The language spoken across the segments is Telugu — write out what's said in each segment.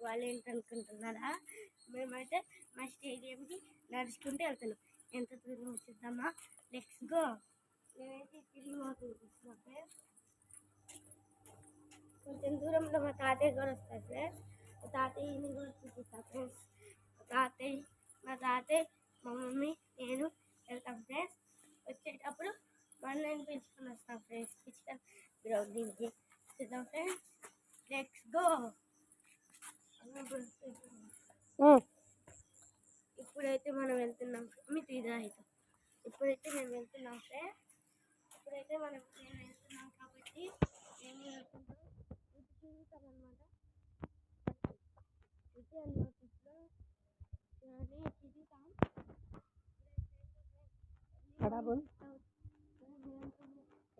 వాళ్ళు ఏంటనుకుంటున్నారా? మేమైతే మా స్టేడియంకి నడుచుకుంటూ వెళ్తున్నాం. ఎంత దూరం వచ్చిద్దామా? Let's go. నేనైతే తిరిగి చూపిస్తున్నా ఫ్రెండ్స్. కొంచెం దూరంలో మా తాతయ్య కూడా వస్తారు ఫ్రెండ్స్. మా తాతయ్యని కూడా చూపిస్తాను ఫ్రెండ్స్. మా తాతయ్య మా మమ్మీ నేను వెళ్తాం ఫ్రెండ్స్. వచ్చేటప్పుడు మనల్ని పిలుచుకొని వస్తాం ఫ్రెండ్స్. పిచ్చుకొని గ్రౌండ్ నుంచి చూద్దాం ఫ్రెండ్స్. Let's go. ఇప్పుడైతే మనం వెళ్తున్నాం. మీకు ఇదాయితం ఇప్పుడైతే మేము వెళ్తున్నాం ఫ్రెండ్స్. ఇప్పుడైతే నేను వెళ్తున్నాం కాబట్టి ఏం వెళ్తున్నాం ఇటు తిరుగుతాం అనమాట. ఇటు అనమాట తిరుగుతాం.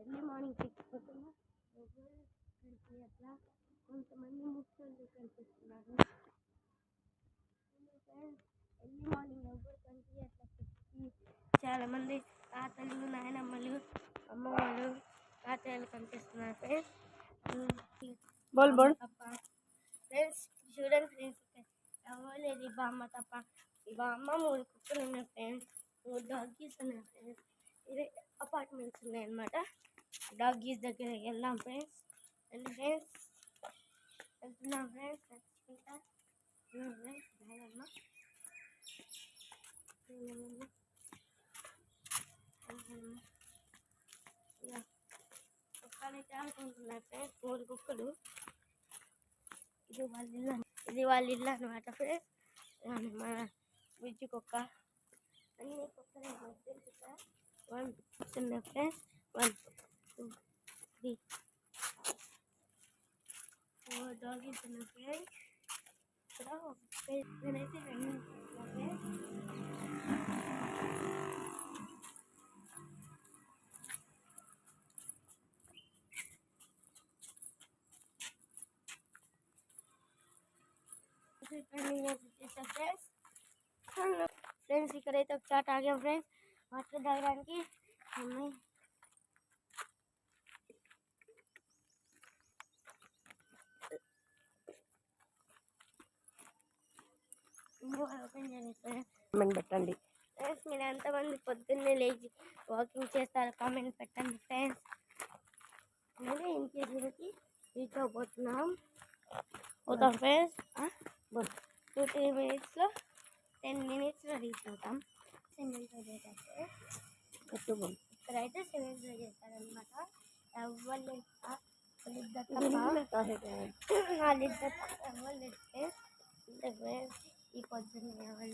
ఎర్లీ మార్నింగ్ 6 పొద్దున్న అట్లా కొంతమంది ముఖ్యులు కనిపిస్తున్నారు. ఎర్లీ మార్నింగ్ ఎవరు కంటి అట్లా చాలా మంది తాతలు, నాయనమ్మలు, అమ్మమ్మలు, తాతయ్యలు కనిపిస్తున్నారు ఫ్రెండ్స్. ఫ్రెండ్స్ చూడండి ఫ్రెండ్స్, ఎవరు లేదు. ఈ బామ్మ తప్ప. ఈ బామ్మ 3 కుక్కలు ఉన్నాయి ఫ్రెండ్స్. 3 డాగీస్ ఉన్నాయి ఫ్రెండ్స్. ఇది అపార్ట్మెంట్స్ ఉన్నాయి అన్నమాట. డాగీస్ దగ్గర వెళ్దాం ఫ్రెండ్స్. వెళ్తున్నాం ఫ్రెండ్స్. నచ్చుకుంటా బాగమ్మ కుక్కలైతే అనుకుంటున్నారు ఫ్రెండ్స్. 3 కుక్కలు. ఇది వాళ్ళ ఇల్లు అనమాట ఫ్రెండ్స్. మన బుజ్జి కుక్క. అన్ని కుక్కలు ఉన్నాయి ఫ్రెండ్స్. 1 2 3 4 డాగీస్ ఉన్నాయి ఫ్రెండ్స్. ఇక్కడ నేనైతే రన్నింగ్ ఫ్రెండ్స్. ఇక్కడైతే ఒక చాట ఆగాం ఫ్రెండ్స్ వాటర్ తాగడానికి. కామెంట్ పెట్టండి ఫ్రెండ్స్. మీరు ఎంతమంది పొద్దున్నే లేచి వాకింగ్ చేస్తారో కామెంట్ పెట్టండి ఫ్రెండ్స్. అలాగే ఇంటికి రీచ్ అవబోతున్నాం. అవుతాం ఫ్రెండ్స్. 2-3 మినిట్స్లో 10 మినిట్స్లో రీచ్ అవుతాం. సిమెంట్ ఇక్కడైతే సిమెంట్ చేస్తారనమాట. ఎవరు ఈ పొద్దున్న ఎవరు